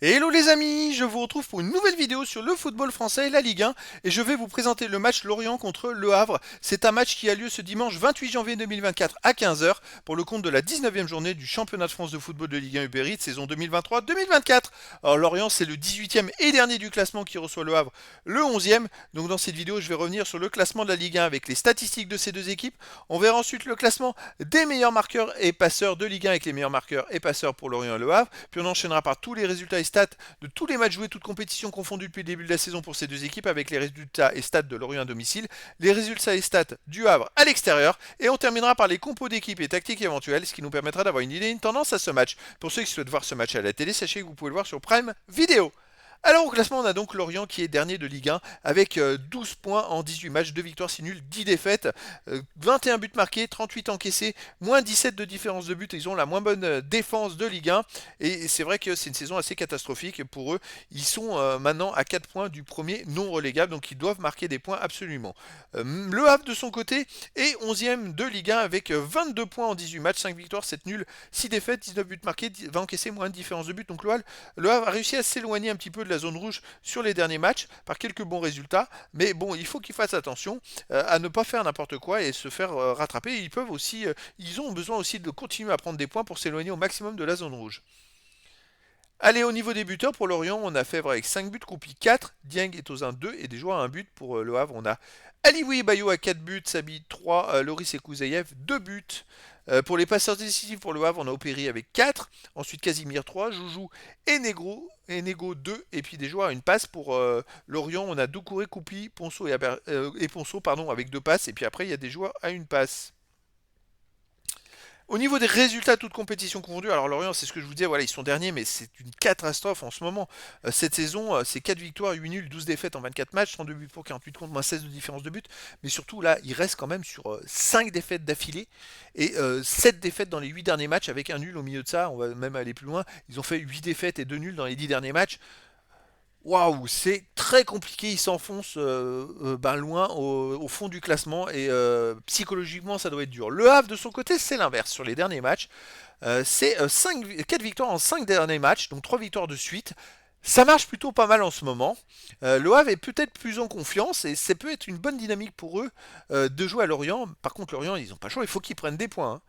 Hello les amis, je vous retrouve pour une nouvelle vidéo sur le football français et la Ligue 1 et je vais vous présenter le match Lorient contre Le Havre. C'est un match qui a lieu ce dimanche 28 janvier 2024 à 15 heures pour le compte de la 19e journée du championnat de France de football de Ligue 1 Uber Eats saison 2023-2024. Alors Lorient c'est le 18e et dernier du classement qui reçoit Le Havre le 11e. Donc dans cette vidéo je vais revenir sur le classement de la Ligue 1 avec les statistiques de ces deux équipes. On verra ensuite le classement des meilleurs marqueurs et passeurs de Ligue 1 avec les meilleurs marqueurs et passeurs pour Lorient et Le Havre. Puis on enchaînera par tous les résultats et stats de tous les matchs joués, toutes compétitions confondues depuis le début de la saison pour ces deux équipes, avec les résultats et stats de Lorient à domicile, les résultats et stats du Havre à l'extérieur, et on terminera par les compos d'équipe et tactiques éventuelles, ce qui nous permettra d'avoir une idée et une tendance à ce match. Pour ceux qui souhaitent voir ce match à la télé, sachez que vous pouvez le voir sur Prime Vidéo. Alors au classement, on a donc Lorient qui est dernier de Ligue 1 avec 12 points en 18 matchs, 2 victoires, 6 nuls, 10 défaites, 21 buts marqués, 38 encaissés, moins 17 de différence de but. Ils ont la moins bonne défense de Ligue 1 et c'est vrai que c'est une saison assez catastrophique pour eux. Ils sont maintenant à 4 points du premier non relégable, donc ils doivent marquer des points absolument. Le Havre de son côté est 11e de Ligue 1 avec 22 points en 18 matchs, 5 victoires, 7 nuls, 6 défaites, 19 buts marqués, 20 encaissés, moins de différence de but. Donc le Havre a réussi à s'éloigner un petit peu de la zone rouge sur les derniers matchs par quelques bons résultats. Mais bon, il faut qu'ils fassent attention à ne pas faire n'importe quoi et se faire rattraper. Ils peuvent aussi, ils ont besoin aussi de continuer à prendre des points pour s'éloigner au maximum de la zone rouge. Allez, au niveau des buteurs, pour Lorient, on a Fèvre avec 5 buts, Kroupi 4, Dieng et Tozin 2 et des joueurs à 1 but. Pour Le Havre, on a Alioui et Bayo à 4 buts, Sabi 3, Loris et Kouzaïev 2 buts. Pour les passeurs décisifs pour Le Havre, on a Opéry avec 4, ensuite Casimir 3, Joujou et Nego 2, et puis des joueurs à une passe. Pour Lorient, on a Doucouré, Koupi, Ponceau et Ponceau pardon, avec 2 passes, et puis après il y a des joueurs à une passe. Au niveau des résultats, toutes compétitions confondues, alors Lorient, c'est ce que je vous disais, voilà, ils sont derniers, mais c'est une catastrophe en ce moment. Cette saison, c'est 4 victoires, 8 nuls, 12 défaites en 24 matchs, 32 buts pour 48 contre, moins 16 de différence de but. Mais surtout, là, ils restent quand même sur 5 défaites d'affilée et 7 défaites dans les 8 derniers matchs avec un nul au milieu de ça. On va même aller plus loin. Ils ont fait 8 défaites et 2 nuls dans les 10 derniers matchs. Waouh, c'est très compliqué, il s'enfonce ben loin au fond du classement et psychologiquement ça doit être dur. Le Havre de son côté c'est l'inverse sur les derniers matchs. C'est 4 victoires en 5 derniers matchs, donc 3 victoires de suite. Ça marche plutôt pas mal en ce moment. Le Havre est peut-être plus en confiance et ça peut être une bonne dynamique pour eux de jouer à Lorient. Par contre Lorient ils n'ont pas le choix, il faut qu'ils prennent des points, hein.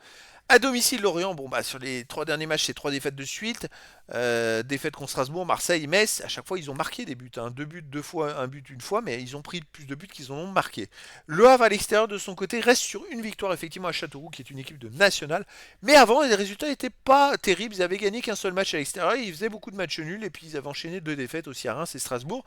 À domicile, Lorient, bon bah sur les 3 derniers matchs, c'est 3 défaites de suite. Défaites contre Strasbourg, Marseille, Metz. À chaque fois, ils ont marqué des buts, hein. 2 buts, 2 fois, un but, une fois, mais ils ont pris plus de buts qu'ils en ont marqué. Le Havre, à l'extérieur de son côté, reste sur une victoire, effectivement, à Châteauroux, qui est une équipe de nationale. Mais avant, les résultats n'étaient pas terribles. Ils avaient gagné qu'un seul match à l'extérieur. Ils faisaient beaucoup de matchs nuls, et puis ils avaient enchaîné 2 défaites aussi à Reims et Strasbourg.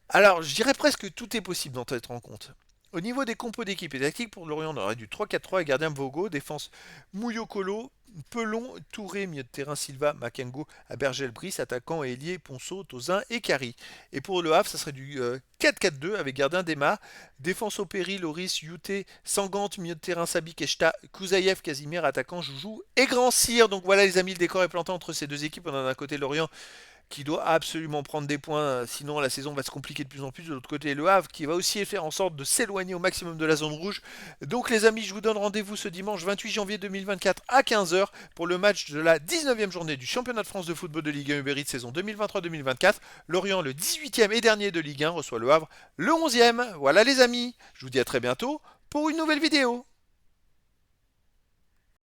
Alors, je dirais presque que tout est possible dans cette rencontre. Au niveau des compos d'équipe et tactique, pour Lorient, on aurait du 3-4-3 et gardien Vogo, défense Mouyokolo, Pelon, Touré, milieu de terrain Silva, Makengo, Abergel, Brice, attaquant et ailier Ponceau, Tozin et Kari. Et pour le Havre, ça serait du 4-4-2 avec gardien Dema, défense Opéry, Loris, Youté, Sangante, milieu de terrain Sabi, Keshta, Kouzaïev, Casimir, attaquant Joujou et Grand Cyr. Donc voilà les amis, le décor est planté entre ces deux équipes. On a d'un côté Lorient qui doit absolument prendre des points, sinon la saison va se compliquer de plus en plus. De l'autre côté, le Havre qui va aussi faire en sorte de s'éloigner au maximum de la zone rouge. Donc les amis, je vous donne rendez-vous ce dimanche 28 janvier 2024 à 15 heures pour le match de la 19e journée du championnat de France de football de Ligue 1 Uber Eats saison 2023-2024. Lorient, le 18e et dernier de Ligue 1, reçoit le Havre, le 11e. Voilà les amis, je vous dis à très bientôt pour une nouvelle vidéo.